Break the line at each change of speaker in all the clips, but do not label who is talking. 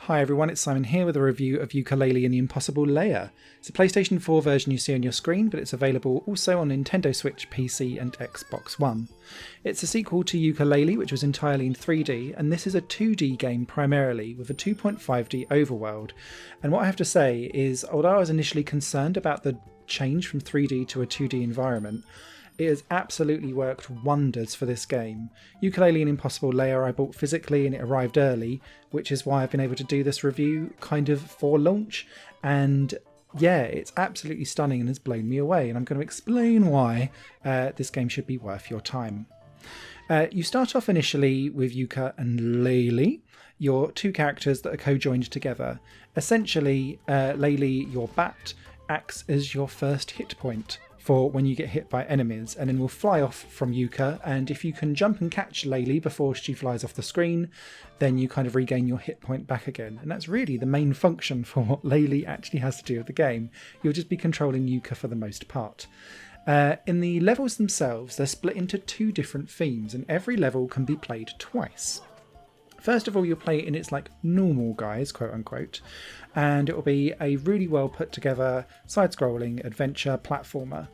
Hi everyone, it's Simon here with a review of Yooka Laylee and the Impossible Lair. It's a PlayStation 4 version you see on your screen, but it's available also on Nintendo Switch, PC and Xbox One. It's a sequel to Yooka Laylee, which was entirely in 3D, and this is a 2D game primarily, with a 2.5D overworld. And what I have to say is, although I was initially concerned about the change from 3D to a 2D environment, it has absolutely worked wonders for this game. Yooka Laylee and Impossible Lair I bought physically and it arrived early, which is why I've been able to do this review kind of for launch. And yeah, it's absolutely stunning and has blown me away. And I'm going to explain why this game should be worth your time. You start off initially with Yooka and Laylee, your two characters that are co-joined together. Essentially, Laylee, your bat, acts as your first hit point for when you get hit by enemies, and then will fly off from Yooka, and if you can jump and catch Laylee before she flies off the screen, then you kind of regain your hit point back again. And that's really the main function for what Laylee actually has to do with the game. You'll just be controlling Yooka for the most part. In the levels themselves, they're split into two different themes, and every level can be played twice. First of all, you'll play it in its like normal guise, quote unquote, and it will be a really well put together side-scrolling adventure platformer.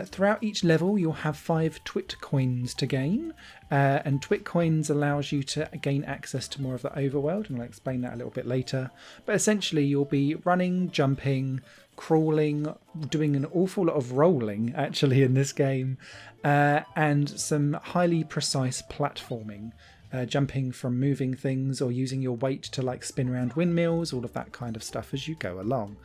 Throughout each level, you'll have 5 twit coins to gain, and twit coins allows you to gain access to more of the overworld, and I'll explain that a little bit later. But essentially, you'll be running, jumping, crawling, doing an awful lot of rolling actually in this game, and some highly precise platforming. Jumping from moving things or using your weight to like spin around windmills, all of that kind of stuff as you go along.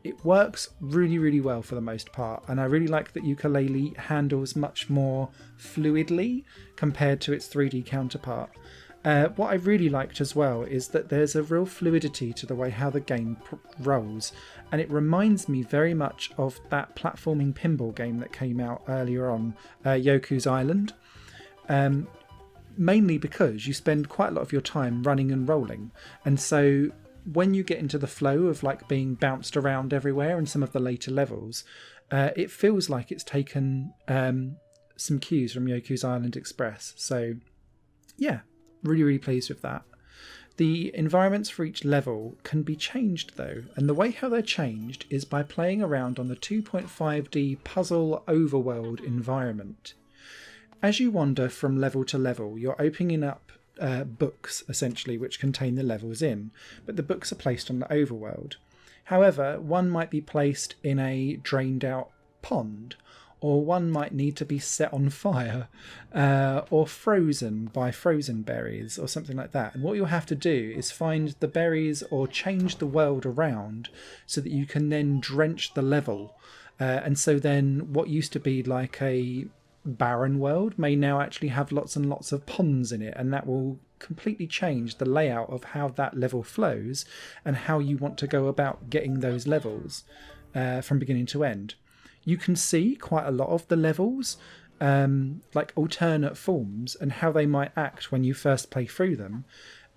It works really, really well for the most part, and I really like that Yooka Laylee handles much more fluidly compared to its 3D counterpart. What I really liked as well is that there's a real fluidity to the way how the game rolls, and it reminds me very much of that platforming pinball game that came out earlier on, Yoku's Island. Mainly because you spend quite a lot of your time running and rolling, and so when you get into the flow of like being bounced around everywhere in some of the later levels, it feels like it's taken some cues from Yoku's Island Express. So yeah, really pleased with that. The environments for each level can be changed though, and the way how they're changed is by playing around on the 2.5D puzzle overworld environment. As you wander from level to level, you're opening up books, essentially, which contain the levels in, but the books are placed on the overworld. However, one might be placed in a drained out pond, or one might need to be set on fire, or frozen by frozen berries, or something like that. And what you'll have to do is find the berries or change the world around so that you can then drench the level. And so then what used to be like a barren world may now actually have lots and lots of ponds in it, and that will completely change the layout of how that level flows and how you want to go about getting those levels from beginning to end. You can see quite a lot of the levels like alternate forms and how they might act when you first play through them.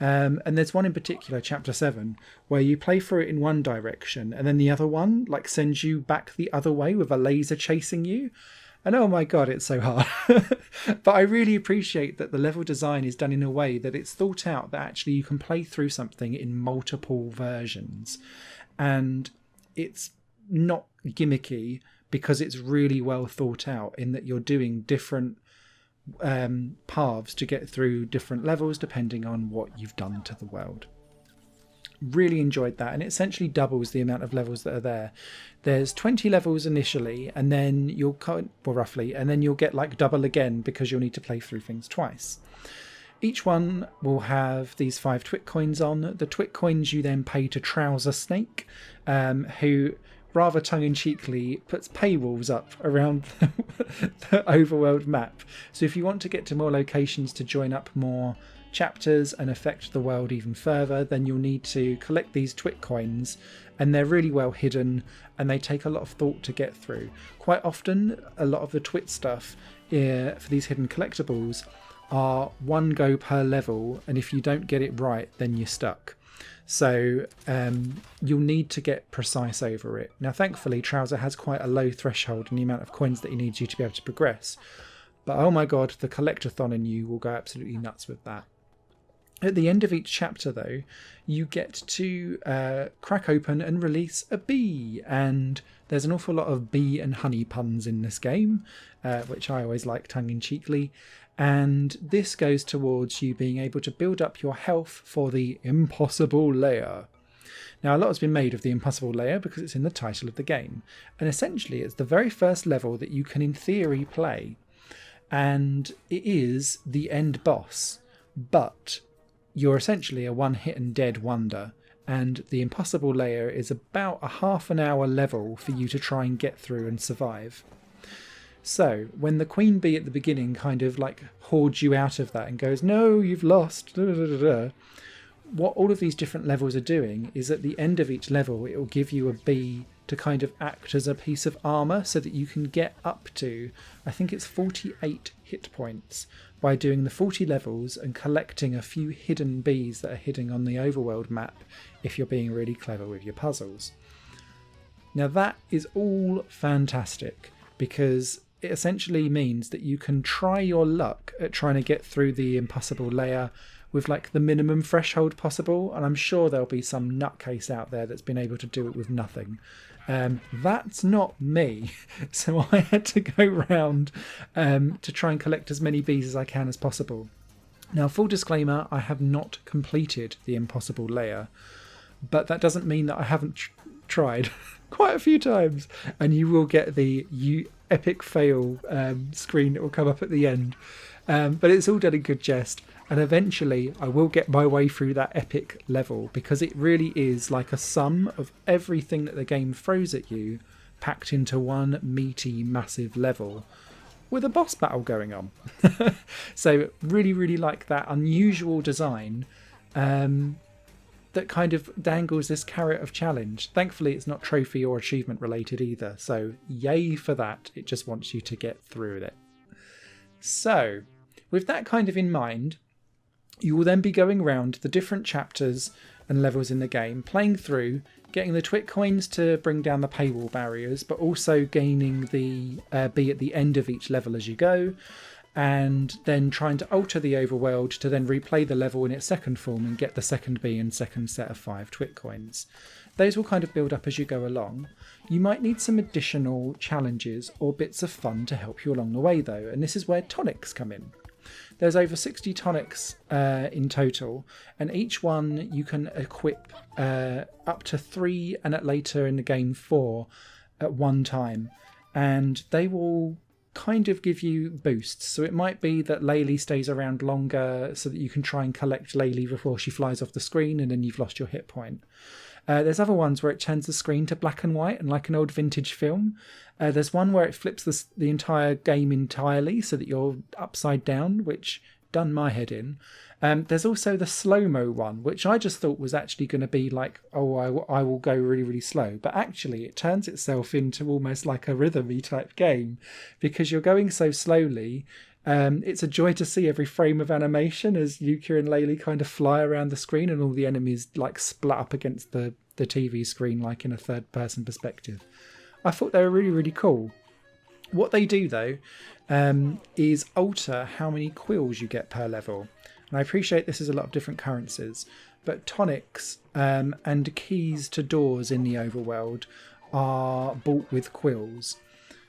And there's one in particular, chapter 7, where you play through it in one direction and then the other one like sends you back the other way with a laser chasing you. And oh my god, it's so hard. But I really appreciate that the level design is done in a way that it's thought out that actually you can play through something in multiple versions. And it's not gimmicky because it's really well thought out in that you're doing different paths to get through different levels depending on what you've done to the world. Really enjoyed that, and it essentially doubles the amount of levels that are there. There's 20 levels initially, and then you'll roughly, and then you'll get like double again because you'll need to play through things twice. Each one will have these 5 twit coins on. The twit coins you then pay to Trouser Snake, who rather tongue-in-cheekly puts paywalls up around the overworld map. So if you want to get to more locations to join up more chapters and affect the world even further, then you'll need to collect these twit coins, and they're really well hidden and they take a lot of thought to get through. Quite often a lot of the twit stuff for these hidden collectibles are one go per level, and if you don't get it right then you're stuck. So you'll need to get precise over it. Now thankfully Trouser has quite a low threshold in the amount of coins that he needs you to be able to progress, but oh my god, the collectathon in you will go absolutely nuts with that. At the end of each chapter, though, you get to crack open and release a bee, and there's an awful lot of bee and honey puns in this game, which I always like tongue-in-cheekly, and this goes towards you being able to build up your health for the Impossible Lair. Now, a lot has been made of the Impossible Lair because it's in the title of the game, and essentially it's the very first level that you can in theory play, and it is the end boss, but you're essentially a one-hit and dead wonder, and the Impossible Lair is about a half an hour level for you to try and get through and survive. So, when the queen bee at the beginning kind of like hoards you out of that and goes, no, you've lost, what all of these different levels are doing is at the end of each level, it will give you a bee to kind of act as a piece of armour so that you can get up to, I think it's 48 hit points by doing the 40 levels and collecting a few hidden bees that are hidden on the overworld map if you're being really clever with your puzzles. Now that is all fantastic because it essentially means that you can try your luck at trying to get through the Impossible Lair with like the minimum threshold possible, and I'm sure there'll be some nutcase out there that's been able to do it with nothing. That's not me, so I had to go round to try and collect as many bees as I can as possible. Now, full disclaimer, I have not completed the Impossible Lair, but that doesn't mean that I haven't tried quite a few times, and you will get the epic fail screen that will come up at the end. But it's all done in good jest, and eventually I will get my way through that epic level because it really is like a sum of everything that the game throws at you packed into one meaty, massive level with a boss battle going on. So really, really like that unusual design that kind of dangles this carrot of challenge. Thankfully, it's not trophy or achievement related either, so yay for that. It just wants you to get through it. So, with that kind of in mind, you will then be going around the different chapters and levels in the game, playing through, getting the Twit coins to bring down the paywall barriers, but also gaining the bee at the end of each level as you go, and then trying to alter the overworld to then replay the level in its second form and get the second bee and second set of 5 Twit coins. Those will kind of build up as you go along. You might need some additional challenges or bits of fun to help you along the way though, and this is where tonics come in. There's over 60 tonics in total, and each one you can equip up to 3 and at later in the game 4 at one time, and they will kind of give you boosts. So it might be that Laylee stays around longer so that you can try and collect Laylee before she flies off the screen and then you've lost your hit point. There's other ones where it turns the screen to black and white and like an old vintage film. There's one where it flips the entire game entirely so that you're upside down, which done my head in. There's also the slow-mo one, which I just thought was actually going to be like, oh, I will go really, really slow. But actually it turns itself into almost like a rhythm-y type game because you're going so slowly. It's a joy to see every frame of animation as Yooka and Laylee kind of fly around the screen and all the enemies like splat up against the TV screen like in a third-person perspective. I thought they were really, really cool. What they do, though, is alter how many quills you get per level. And I appreciate this is a lot of different currencies, but tonics and keys to doors in the overworld are bought with quills.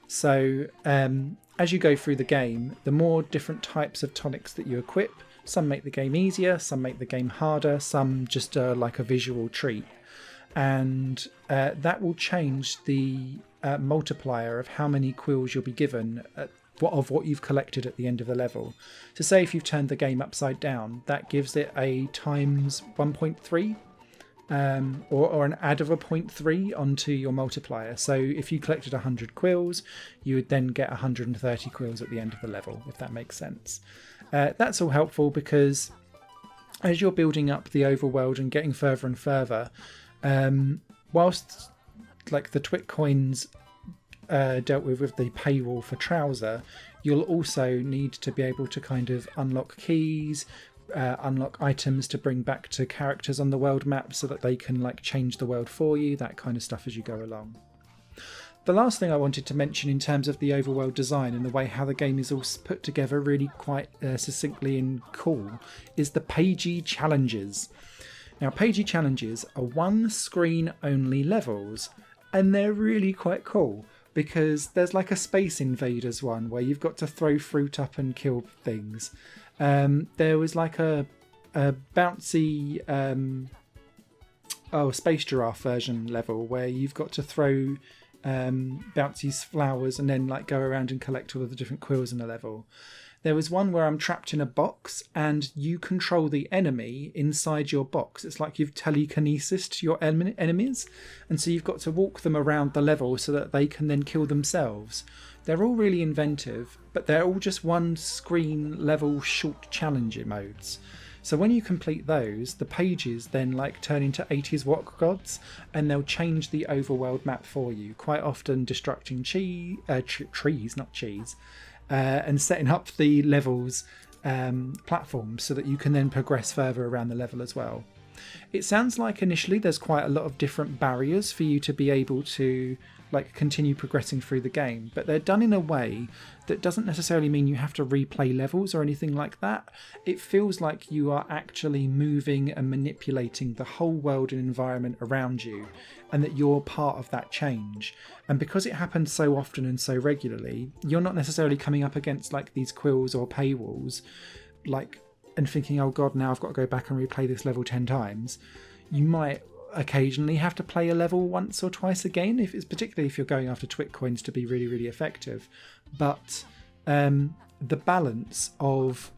So as you go through the game, the more different types of tonics that you equip, some make the game easier, some make the game harder, some just are like a visual treat. And that will change the multiplier of how many quills you'll be given of what you've collected at the end of the level. So say if you've turned the game upside down, that gives it a times 1.3 or an add of a 0.3 onto your multiplier. So if you collected 100 quills, you would then get 130 quills at the end of the level, if that makes sense. That's all helpful because as you're building up the overworld and getting further and further, whilst like the Twit coins dealt with the paywall for Trouser, you'll also need to be able to kind of unlock keys, unlock items to bring back to characters on the world map so that they can like change the world for you, that kind of stuff as you go along. The last thing I wanted to mention in terms of the overworld design and the way how the game is all put together really quite succinctly and cool is the pagey challenges. Now, pagey challenges are one screen only levels, and they're really quite cool because there's like a Space Invaders one where you've got to throw fruit up and kill things. There was like a bouncy Space Giraffe version level where you've got to throw bouncy flowers and then like go around and collect all of the different quills in the level. There was one where I'm trapped in a box and you control the enemy inside your box. It's like you've telekinesis to your enemies, and so you've got to walk them around the level so that they can then kill themselves. They're all really inventive, but they're all just one screen level short challenge modes. So when you complete those, the pages then like turn into 80s rock gods, and they'll change the overworld map for you, quite often destructing trees, not cheese, and setting up the levels platforms so that you can then progress further around the level as well. It sounds like initially there's quite a lot of different barriers for you to be able to like continue progressing through the game, but they're done in a way that doesn't necessarily mean you have to replay levels or anything like that. It feels like you are actually moving and manipulating the whole world and environment around you, and that you're part of that change. And because it happens so often and so regularly, you're not necessarily coming up against like these quills or paywalls like and thinking, oh god, now I've got to go back and replay this level 10 times. You might occasionally have to play a level once or twice again, particularly if you're going after twit coins to be really, really effective. But the balance of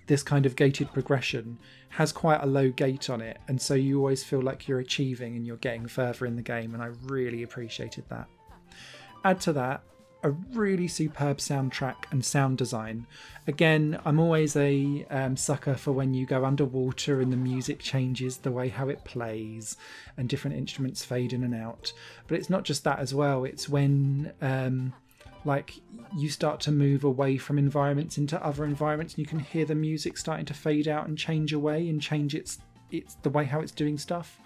this kind of gated progression has quite a low gate on it, and so you always feel like you're achieving and you're getting further in the game, and I really appreciated that. Add to that a really superb soundtrack and sound design. Again, I'm always a sucker for when you go underwater and the music changes the way how it plays and different instruments fade in and out. But it's not just that as well. It's when like you start to move away from environments into other environments and you can hear the music starting to fade out and change away and change it's the way how it's doing stuff.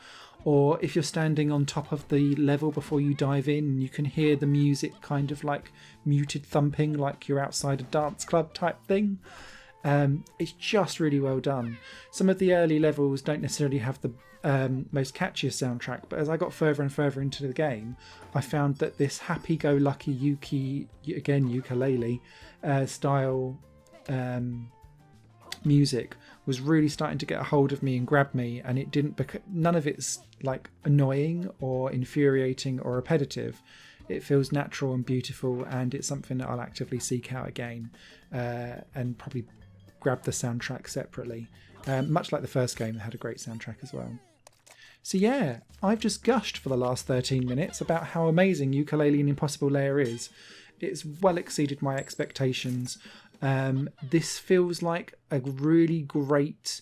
Or if you're standing on top of the level before you dive in, you can hear the music kind of like muted thumping like you're outside a dance club type thing. It's just really well done. Some of the early levels don't necessarily have the most catchiest soundtrack, but as I got further and further into the game, I found that this happy-go-lucky Yooka Laylee style music was really starting to get a hold of me and grab me, and it didn't none of it's like annoying or infuriating or repetitive. It feels natural and beautiful, and it's something that I'll actively seek out again and probably grab the soundtrack separately, much like the first game that had a great soundtrack as well. So yeah, I've just gushed for the last 13 minutes about how amazing Yooka Laylee and Impossible Lair is. It's well exceeded my expectations. This feels like a really great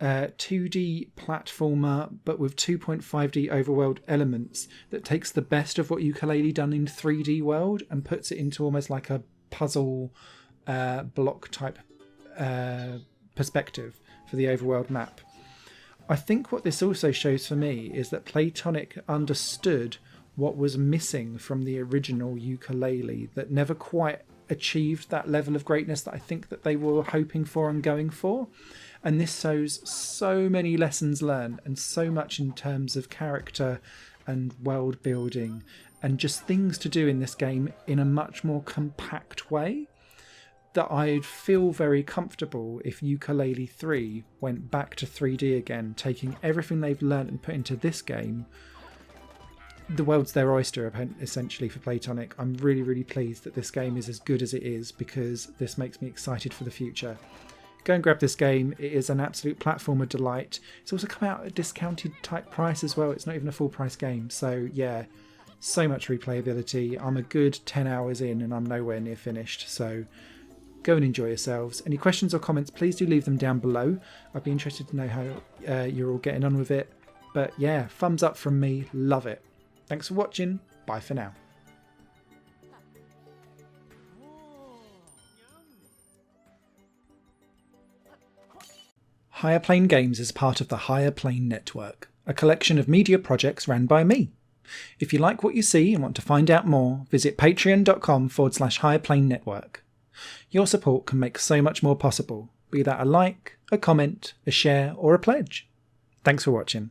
2D platformer, but with 2.5D overworld elements that takes the best of what Yooka Laylee done in 3D world and puts it into almost like a puzzle block type perspective for the overworld map. I think what this also shows for me is that Playtonic understood what was missing from the original Yooka Laylee that never quite achieved that level of greatness that I think that they were hoping for and going for. And this shows so many lessons learned and so much in terms of character and world building and just things to do in this game in a much more compact way, that I'd feel very comfortable if Yooka Laylee 3 went back to 3D again, taking everything they've learned and put into this game. The world's their oyster, essentially, for Playtonic. I'm really, really pleased that this game is as good as it is, because this makes me excited for the future. Go and grab this game. It is an absolute platformer delight. It's also come out at a discounted type price as well. It's not even a full price game. So yeah, so much replayability. I'm a good 10 hours in and I'm nowhere near finished. So go and enjoy yourselves. Any questions or comments, please do leave them down below. I'd be interested to know how you're all getting on with it. But yeah, thumbs up from me. Love it. Thanks for watching. Bye for now. Higher Plane Games is part of the Higher Plane Network, a collection of media projects ran by me. If you like what you see and want to find out more, visit patreon.com/Higher Network. Your support can make so much more possible, be that a like, a comment, a share, or a pledge. Thanks for watching.